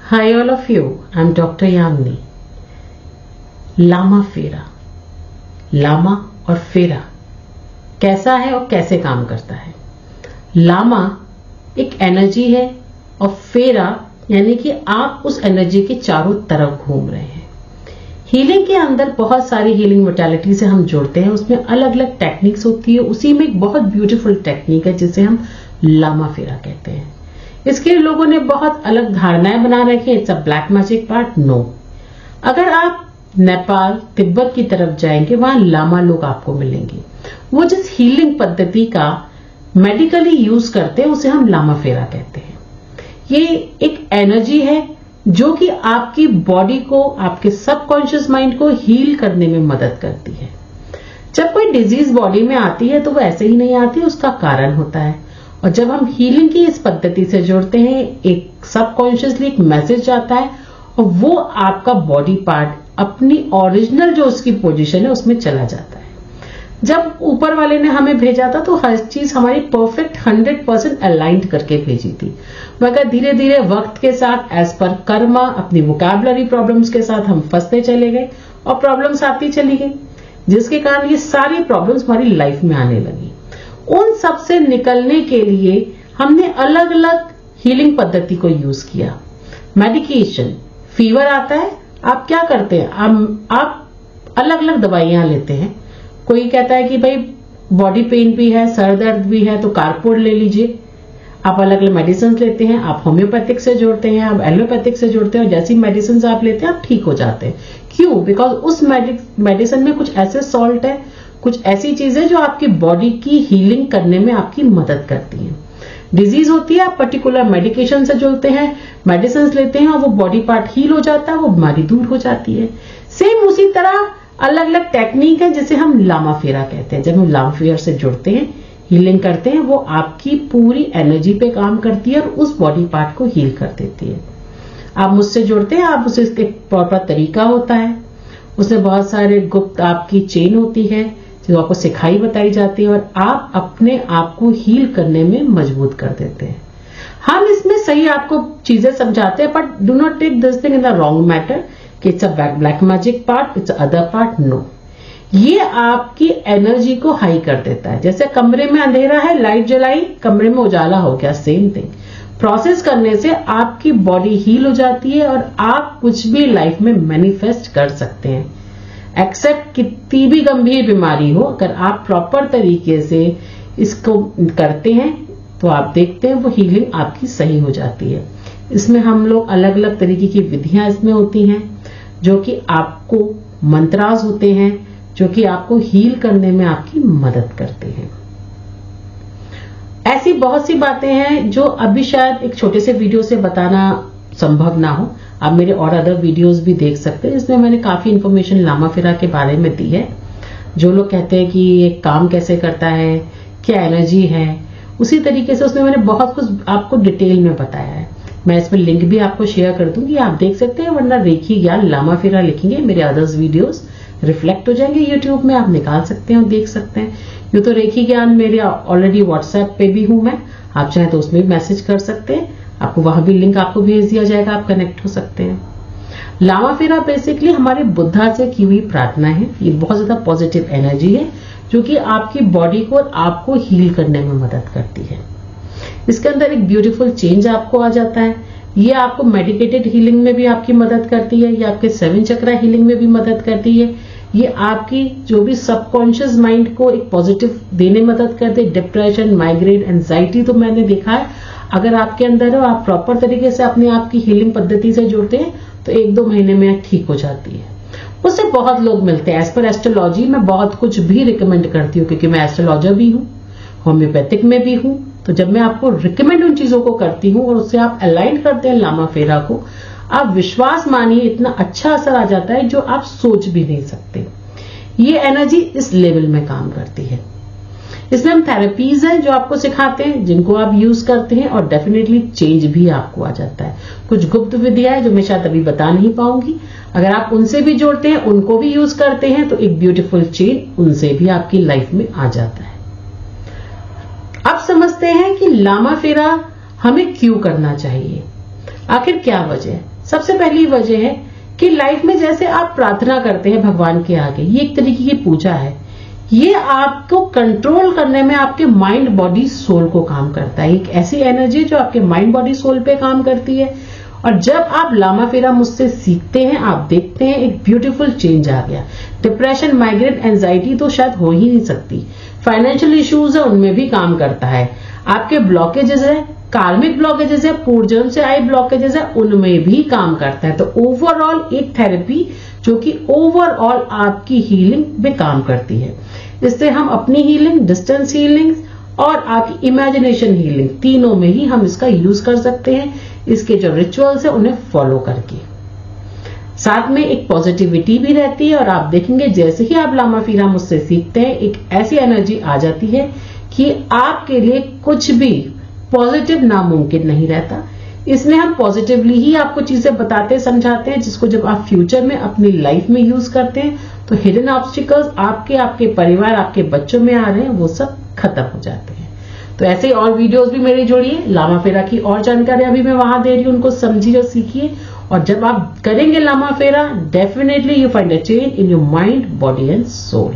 Hi all of you, I'm Dr. Yamini. Lama फेरा, लामा और फेरा कैसा है और कैसे काम करता है? लामा एक एनर्जी है और फेरा यानी कि आप उस एनर्जी के चारों तरफ घूम रहे हैं। हीलिंग के अंदर बहुत सारी हीलिंग मोडालिटी से हम जुड़ते हैं, उसमें अलग अलग टेक्निक्स होती है। उसी में एक बहुत ब्यूटीफुल टेक्निक है जिसे हम लामा फेरा कहते हैं। इसके लिए लोगों ने बहुत अलग धारणाएं बना रखी है। It's a black magic part, no. अगर आप नेपाल तिब्बत की तरफ जाएंगे वहां लामा लोग आपको मिलेंगे। वो जिस हीलिंग पद्धति का मेडिकली यूज करते हैं उसे हम लामा फेरा कहते हैं। ये एक एनर्जी है जो कि आपकी बॉडी को, आपके सबकॉन्शियस माइंड को हील करने में मदद करती है। जब कोई डिजीज बॉडी में आती है तो वो ऐसे ही नहीं आती, उसका कारण होता है। और जब हम हीलिंग की इस पद्धति से जुड़ते हैं, एक सबकॉन्शियसली एक मैसेज आता है और वो आपका बॉडी पार्ट अपनी ओरिजिनल जो उसकी पोजीशन है उसमें चला जाता है। जब ऊपर वाले ने हमें भेजा था तो हर चीज हमारी परफेक्ट 100% अलाइंड करके भेजी थी, मगर धीरे धीरे वक्त के साथ एज पर कर्मा अपनी वोकैबुलरी प्रॉब्लम्स के साथ हम फंसते चले गए और प्रॉब्लम्स आती चली गई, जिसके कारण ये सारी प्रॉब्लम्स हमारी लाइफ में आने लगी। उन सब से निकलने के लिए हमने अलग अलग हीलिंग पद्धति को यूज किया। मेडिकेशन, फीवर आता है, आप क्या करते हैं? आप अलग अलग दवाइयां लेते हैं। कोई कहता है कि भाई बॉडी पेन भी है, सर दर्द भी है तो कारपोड ले लीजिए। आप अलग अलग मेडिसिन लेते हैं, आप होम्योपैथिक से जोड़ते हैं, आप एलोपैथिक से जोड़ते हैं और जैसी मेडिसिन आप लेते हैं आप ठीक हो जाते हैं। क्यों? बिकॉज उस मेडिसिन में कुछ ऐसे सॉल्ट है, कुछ ऐसी चीजें जो आपकी बॉडी की हीलिंग करने में आपकी मदद करती हैं। डिजीज होती है, आप पर्टिकुलर मेडिकेशन से जुड़ते हैं, मेडिसिन लेते हैं और वो बॉडी पार्ट हील हो जाता है, वो बीमारी दूर हो जाती है। सेम उसी तरह अलग अलग टेक्निक है जिसे हम लामा फेरा कहते हैं। जब हम लामा फेरा से जुड़ते हैं, हीलिंग करते हैं, वो आपकी पूरी एनर्जी पे काम करती है और उस बॉडी पार्ट को हील कर देती है। आप मुझसे जुड़ते हैं, आप उसे एक प्रॉपर तरीका होता है, उसमें बहुत सारे गुप्त आपकी चेन होती है जो आपको सिखाई बताई जाती है और आप अपने आप को हील करने में मजबूत कर देते हैं। हम इसमें सही आपको चीजें समझाते हैं, but do not take this thing in the wrong matter कि it's a black magic part, it's other part, no. ये आपकी एनर्जी को हाई कर देता है। जैसे कमरे में अंधेरा है, लाइट जलाई, कमरे में उजाला हो गया, सेम थिंग। प्रोसेस करने से आपकी बॉडी हील हो जाती है और आप कुछ भी लाइफ में मैनिफेस्ट कर सकते हैं। एक्सेप्ट कितनी भी गंभीर बीमारी हो, अगर आप प्रॉपर तरीके से इसको करते हैं तो आप देखते हैं वो हीलिंग आपकी सही हो जाती है। इसमें हम लोग अलग अलग तरीके की विधियां इसमें होती हैं जो कि आपको मंत्रास होते हैं जो कि आपको हील करने में आपकी मदद करते हैं। ऐसी बहुत सी बातें हैं जो अभी शायद एक छोटे से वीडियो से बताना संभव ना हो। आप मेरे और अदर वीडियोस भी देख सकते हैं, इसमें मैंने काफी इंफॉर्मेशन लामा फेरा के बारे में दी है। जो लोग कहते हैं कि ये काम कैसे करता है, क्या एनर्जी है, उसी तरीके से उसमें मैंने बहुत कुछ आपको डिटेल में बताया है। मैं इसमें लिंक भी आपको शेयर कर दूंगी, आप देख सकते हैं, वरना रेखी ज्ञान लामा फेरा लिखेंगे, मेरे अदर्स वीडियोस रिफ्लेक्ट हो जाएंगे यूट्यूब में, आप निकाल सकते हैं और देख सकते हैं। यूं तो रेखी ज्ञान मेरे ऑलरेडी व्हाट्सएप पे भी हूं मैं, आप चाहें तो उसमें भी मैसेज कर सकते हैं, आपको वहां भी लिंक आपको भेज दिया जाएगा, आप कनेक्ट हो सकते हैं। लामा फेरा बेसिकली हमारे बुद्धा से की हुई प्रार्थना है। ये बहुत ज्यादा पॉजिटिव एनर्जी है जो कि आपकी बॉडी को और आपको हील करने में मदद करती है। इसके अंदर एक ब्यूटीफुल चेंज आपको आ जाता है। ये आपको मेडिकेटेड हीलिंग में भी आपकी मदद करती है, ये आपके 7 चक्रा हीलिंग में भी मदद करती है, ये आपकी जो भी सबकॉन्शियस माइंड को एक पॉजिटिव देने में मदद करती है। डिप्रेशन, माइग्रेन, एंजाइटी तो मैंने देखा है, अगर आपके अंदर हो, आप प्रॉपर तरीके से अपने आप की हीलिंग पद्धति से जुड़ते हैं तो 1-2 महीने में ठीक हो जाती है। उससे बहुत लोग मिलते हैं। एज पर एस्ट्रोलॉजी मैं बहुत कुछ भी रिकमेंड करती हूँ क्योंकि मैं एस्ट्रोलॉजर भी हूँ, होम्योपैथिक में भी हूँ। तो जब मैं आपको रिकमेंड उन चीजों को करती हूँ और उससे आप अलाइन करते हैं लामा फेरा को, आप विश्वास मानिए इतना अच्छा असर आ जाता है जो आप सोच भी नहीं सकते। ये एनर्जी इस लेवल में काम करती है। इसमें हम थेरेपीज हैं जो आपको सिखाते हैं, जिनको आप यूज करते हैं और डेफिनेटली चेंज भी आपको आ जाता है। कुछ गुप्त विधियां हैं जो मैं शायद अभी बता नहीं पाऊंगी, अगर आप उनसे भी जोड़ते हैं, उनको भी यूज करते हैं तो एक ब्यूटीफुल चेंज उनसे भी आपकी लाइफ में आ जाता है। अब समझते हैं कि लामा फेरा हमें क्यों करना चाहिए, आखिर क्या वजह है। सबसे पहली वजह है कि लाइफ में जैसे आप प्रार्थना करते हैं भगवान के आगे, ये एक तरीके की पूजा है, ये आपको कंट्रोल करने में आपके माइंड बॉडी सोल को काम करता है। एक ऐसी एनर्जी जो आपके माइंड बॉडी सोल पे काम करती है। और जब आप लामा फेरा मुझसे सीखते हैं, आप देखते हैं एक ब्यूटीफुल चेंज आ गया। डिप्रेशन, माइग्रेन, एंजाइटी तो शायद हो ही नहीं सकती। फाइनेंशियल इश्यूज है, उनमें भी काम करता है। आपके ब्लॉकेजेस है, कार्मिक ब्लॉकेजेस है, पूर्वजन्म से आए ब्लॉकेजेस है, उनमें भी काम करता है। तो ओवरऑल एक थेरेपी जो कि ओवरऑल आपकी हीलिंग में काम करती है। इससे हम अपनी हीलिंग, डिस्टेंस हीलिंग और आपकी इमेजिनेशन हीलिंग, तीनों में ही हम इसका यूज कर सकते हैं, इसके जो रिचुअल्स है उन्हें फॉलो करके। साथ में एक पॉजिटिविटी भी रहती है। और आप देखेंगे जैसे ही आप लामा फेरा मुझसे सीखते हैं, एक ऐसी एनर्जी आ जाती है कि आपके लिए कुछ भी पॉजिटिव नामुमकिन नहीं रहता। इसमें हम पॉजिटिवली ही आपको चीजें बताते समझाते हैं, जिसको जब आप फ्यूचर में अपनी लाइफ में यूज करते हैं तो हिडन ऑब्स्टिकल्स आपके परिवार, आपके बच्चों में आ रहे हैं, वो सब खत्म हो जाते हैं। तो ऐसे ही और वीडियोस भी मेरी जोड़िए। लामा फेरा की और जानकारी अभी मैं वहां दे रही हूं, उनको समझिए और सीखिए। और जब आप करेंगे लामा फेरा, definitely you find a change in your mind, body and soul.